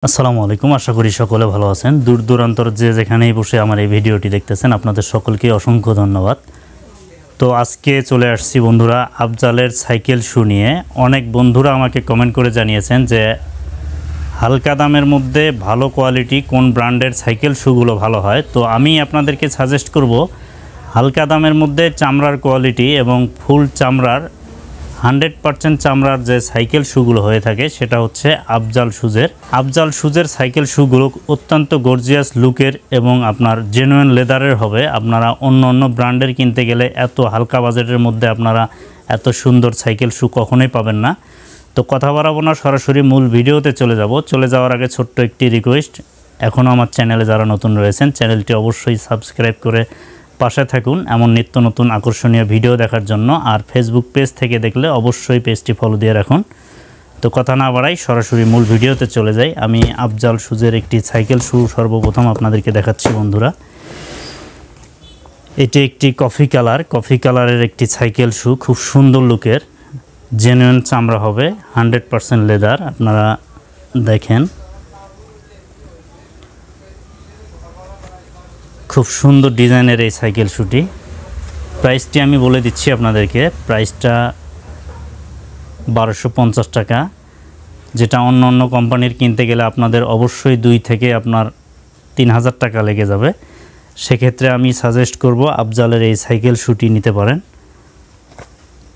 আসসালামু আলাইকুম। আশা করি সকলে ভালো আছেন। দূর দূরান্তর যে যেখানেই বসে আমার এই ভিডিওটি দেখতেছেন আপনাদের সকলকে অসংখ্য ধন্যবাদ। তো আজকে চলে আসছি বন্ধুরা আফজালের সাইকেল শু নিয়ে। অনেক বন্ধুরা আমাকে কমেন্ট করে জানিয়েছেন যে হালকা দামের মধ্যে ভালো কোয়ালিটি কোন ব্র্যান্ডের সাইকেল শুগুলো ভালো হয়। তো আমি আপনাদেরকে সাজেস্ট করব হালকা দামের মধ্যে চামড়ার কোয়ালিটি এবং ফুল চামড়ার 100% চামড়ার যে সাইকেল শুগুলো হয়ে থাকে সেটা হচ্ছে আফজাল শুজের সাইকেল শুগুলো অত্যন্ত গর্জিয়াস লুকের এবং আপনার জেনুইন লেদারের হবে। আপনারা অন্য ব্র্যান্ডের কিনতে গেলে এত হালকা বাজেটের মধ্যে আপনারা এত সুন্দর সাইকেল শু কখনোই পাবেন না। তো কথা বাড়াবো না, সরাসরি মূল ভিডিওতে চলে যাওয়ার আগে ছোট্ট একটি রিকোয়েস্ট, এখনও আমার চ্যানেলে যারা নতুন রয়েছেন চ্যানেলটি অবশ্যই সাবস্ক্রাইব করে পাশে থাকুন এমন নিত্য নতুন আকর্ষণীয় ভিডিও দেখার জন্য। আর ফেসবুক পেজ থেকে দেখলে অবশ্যই পেজটি ফলো দিয়ে রাখুন। তো কথা না বাড়াই সরাসরি মূল ভিডিওতে চলে যাই। আমি আফজাল শুজের একটি সাইকেল শু সর্বপ্রথম আপনাদেরকে দেখাচ্ছি বন্ধুরা। এটি একটি কফি কালারের একটি সাইকেল শু, খুব সুন্দর লুকের, জেনুইন চামড়া হবে, 100% লেদার। আপনারা দেখেন খুব সুন্দর ডিজাইনের এই সাইকেল শুটি। প্রাইসটি আমি বলে দিচ্ছি আপনাদেরকে, প্রাইসটা 1250 টাকা, যেটা অন্য কোম্পানির কিনতে গেলে আপনাদের অবশ্যই 2 থেকে আপনার 3000 টাকা লেগে যাবে। সেক্ষেত্রে আমি সাজেস্ট করব আফজালের এই সাইকেল শুটি নিতে পারেন।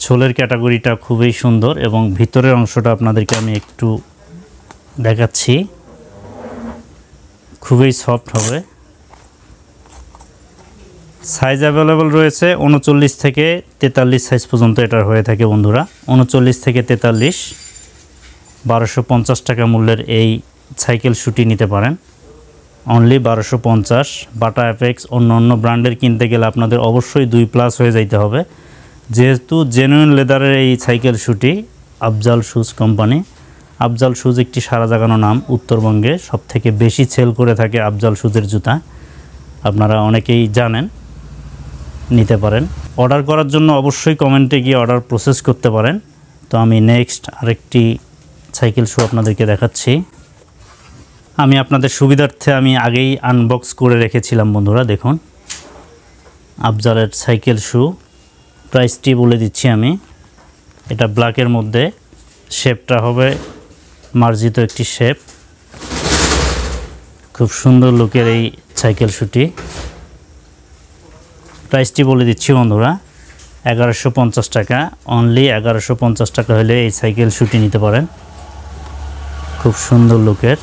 ছোলের ক্যাটাগরিটা খুবই সুন্দর এবং ভিতরের অংশটা আপনাদেরকে আমি একটু দেখাচ্ছি, খুবই সফট হবে। সাইজ অ্যাভেলেবল রয়েছে 39 থেকে 43 সাইজ পর্যন্ত এটার হয়ে থাকে বন্ধুরা। 39 থেকে 43, 1250 টাকা মূল্যের এই সাইকেল শুটি নিতে পারেন, অনলি 1250। বাটা অ্যাপেক্স অন্য ব্র্যান্ডের কিনতে গেলে আপনাদের অবশ্যই 2+ হয়ে যাইতে হবে। যেহেতু জেনুইন লেদারের এই সাইকেল শুটি Afzal shoes company. Afzal shoes একটি সারা জাগানো নাম, উত্তরবঙ্গে সবথেকে বেশি সেল করে থাকে আফজাল শুজের জুতা, আপনারা অনেকেই জানেন। নিতে পারেন। অর্ডার করার জন্য অবশ্যই কমেন্টে গিয়ে অর্ডার প্রসেস করতে পারেন। তো আমি নেক্সট আরেকটি সাইকেল শু আপনাদেরকে দেখাচ্ছি। আমি আপনাদের সুবিধার্থে আমি আগেই আনবক্স করে রেখেছিলাম বন্ধুরা। দেখুন আফজালের সাইকেল শু, প্রাইসটি বলে দিচ্ছি আমি। এটা ব্ল্যাকের মধ্যে, শেপটা হবে মার্জিত একটি শেপ, খুব সুন্দর লুকের এই সাইকেল শুটি। প্রাইসটি বলে দিচ্ছি বন্ধুরা 1150 টাকা, অনলি 1150 টাকা হলে এই সাইকেল শুটি নিতে পারেন। খুব সুন্দর লুকের,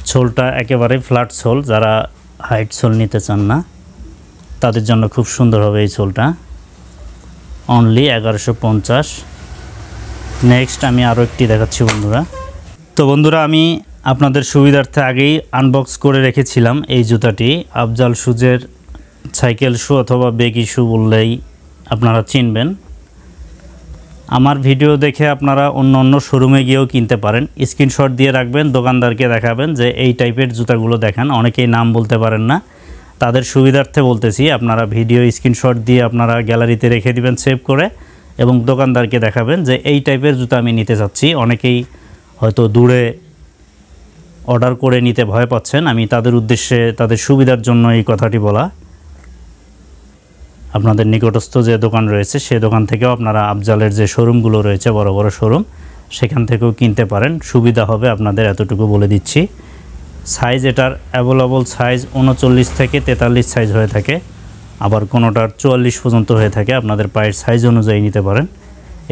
সোলটা একেবারে ফ্ল্যাট সোল, যারা হাইট সোল নিতে চান না তাদের জন্য খুব সুন্দর হবে এই সোলটা, অনলি 1150। নেক্সট আমি আরও একটি দেখাচ্ছি বন্ধুরা। তো বন্ধুরা আমি আপনাদের সুবিধার্থে আগেই আনবক্স করে রেখেছিলাম এই জুতাটি, আফজাল শুজের সাইকেল শু অথবা বেগি শু বললেই আপনারা চিনবেন। আমার ভিডিও দেখে আপনারা অন্য শোরুমে গিয়েও কিনতে পারেন। স্ক্রিনশট দিয়ে রাখবেন, দোকানদারকে দেখাবেন যে এই টাইপের জুতাগুলো দেখান। অনেকেই নাম বলতে পারেন না, তাদের সুবিধার্থে বলতেছি। আপনারা ভিডিও স্ক্রিনশট দিয়ে আপনারা গ্যালারিতে রেখে দিবেন সেভ করে, এবং দোকানদারকে দেখাবেন যে এই টাইপের জুতা আমি নিতে চাচ্ছি। অনেকেই হয়তো দূরে অর্ডার করে নিতে ভয় পাচ্ছেন, আমি তাদের উদ্দেশ্যে তাদের সুবিধার জন্য এই কথাটি বলা। আপনাদের নিকটস্থ যে দোকান রয়েছে সেই দোকান থেকেও আপনারা আফজালের যে শোরুমগুলো রয়েছে বড় বড় শোরুম, সেখান থেকেও কিনতে পারেন, সুবিধা হবে আপনাদের, এতটুকু বলে দিচ্ছি। সাইজ এটার অ্যাভেলেবল সাইজ 39 থেকে 43 সাইজ হয়ে থাকে, আবার কোনোটার 44 পর্যন্ত হয়ে থাকে। আপনাদের পায়ের সাইজ অনুযায়ী নিতে পারেন।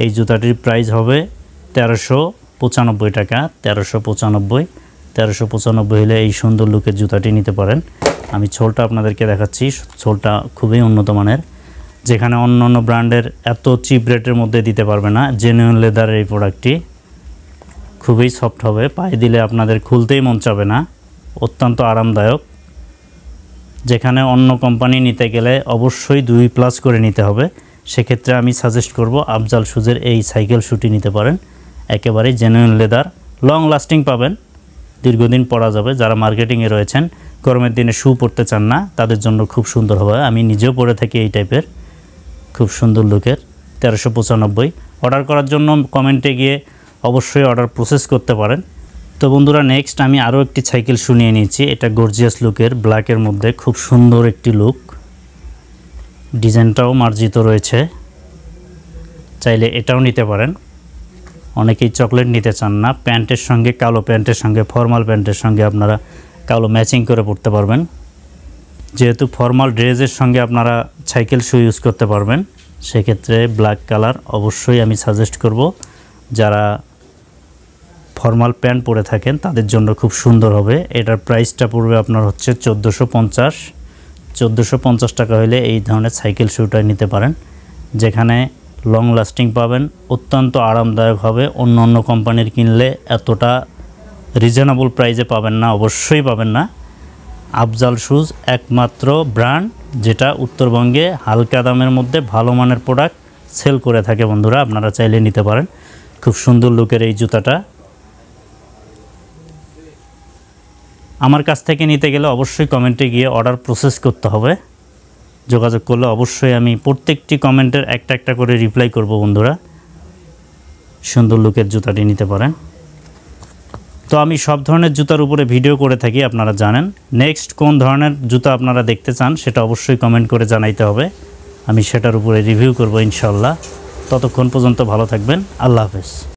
এই জুতাটির প্রাইস হবে 1395 টাকা, 1395 হলে এই সুন্দর লুকের জুতাটি নিতে পারেন। আমি সোলটা আপনাদেরকে দেখাচ্ছি, সোলটা খুবই উন্নত মানের, যেখানে অন্য ব্র্যান্ডের এত চিপ রেটের মধ্যে দিতে পারবে না। জেনুইন লেদারের এই প্রোডাক্টটি খুবই সফট হবে, পায়ে দিলে আপনাদের খুলতেই মন চাবে না, অত্যন্ত আরামদায়ক। যেখানে অন্য কোম্পানি নিতে গেলে অবশ্যই 2+ করে নিতে হবে, সেক্ষেত্রে আমি সাজেস্ট করব আফজাল শুজের এই সাইকেল শুটি নিতে পারেন। একেবারেই জেনুইন লেদার, লং লাস্টিং পাবেন, দীর্ঘদিন পরা যাবে। যারা মার্কেটিংয়ে রয়েছেন, গরমের দিনে শু পরতে চান না, তাদের জন্য খুব সুন্দর হবে। আমি নিজেও পরে থাকি এই টাইপের, খুব সুন্দর লুকের। 1395। অর্ডার করার জন্য কমেন্টে গিয়ে অবশ্যই অর্ডার প্রসেস করতে পারেন। তো বন্ধুরা নেক্সট আমি আরও একটি সাইকেল শু নিয়ে নিয়েছি। এটা গর্জিয়াস লুকের, ব্ল্যাকের মধ্যে খুব সুন্দর একটি লুক, ডিজাইনটাও মার্জিত রয়েছে। চাইলে এটাও নিতে পারেন। অনেকেই চকলেট নিতে চান না, প্যান্টের সঙ্গে, কালো প্যান্টের সঙ্গে, ফর্মাল প্যান্টের সঙ্গে আপনারা কালো ম্যাচিং করে পরতে পারবেন। যেহেতু ফর্মাল ড্রেসের সঙ্গে আপনারা সাইকেল শু ইউজ করতে পারবেন, সেক্ষেত্রে ব্ল্যাক কালার অবশ্যই আমি সাজেস্ট করব। যারা ফর্মাল প্যান্ট পরে থাকেন তাদের জন্য খুব সুন্দর হবে। এটার প্রাইসটা পড়বে আপনার হচ্ছে 1450 টাকা হলে এই ধরনের সাইকেল শুটা নিতে পারেন, যেখানে লং লাস্টিং পাবেন, অত্যন্ত আরামদায়ক হবে। অন্য অন্য কোম্পানির কিনলে এতটা রিজনেবল প্রাইসে পাবেন না, অবশ্যই পাবেন না। আফজাল শুজ একমাত্র ব্র্যান্ড যেটা উত্তরবঙ্গে হালকা দামের মধ্যে ভালো মানের প্রোডাক্ট সেল করে থাকে। বন্ধুরা আপনারা চাইলে নিতে পারেন। খুব সুন্দর লুকের এই জুতাটা। আমার কাছ থেকে নিতে গেলে অবশ্যই কমেন্টে গিয়ে অর্ডার প্রসেস করতে হবে। যোগাযোগ করলে অবশ্যই আমি প্রত্যেকটি কমেন্টের একটা একটা করে রিপ্লাই করব। বন্ধুরা সুন্দর লুকের জুতাটি নিতে পারেন। তো আমি সব ধরনের জুতার উপরে ভিডিও করে থাকি, আপনারা জানেন। নেক্সট কোন ধরনের জুতা আপনারা দেখতে চান সেটা অবশ্যই কমেন্ট করে জানাইতে হবে, আমি সেটার উপরে রিভিউ করব ইনশাআল্লাহ। ততক্ষণ পর্যন্ত ভালো থাকবেন। আল্লাহ হাফেজ।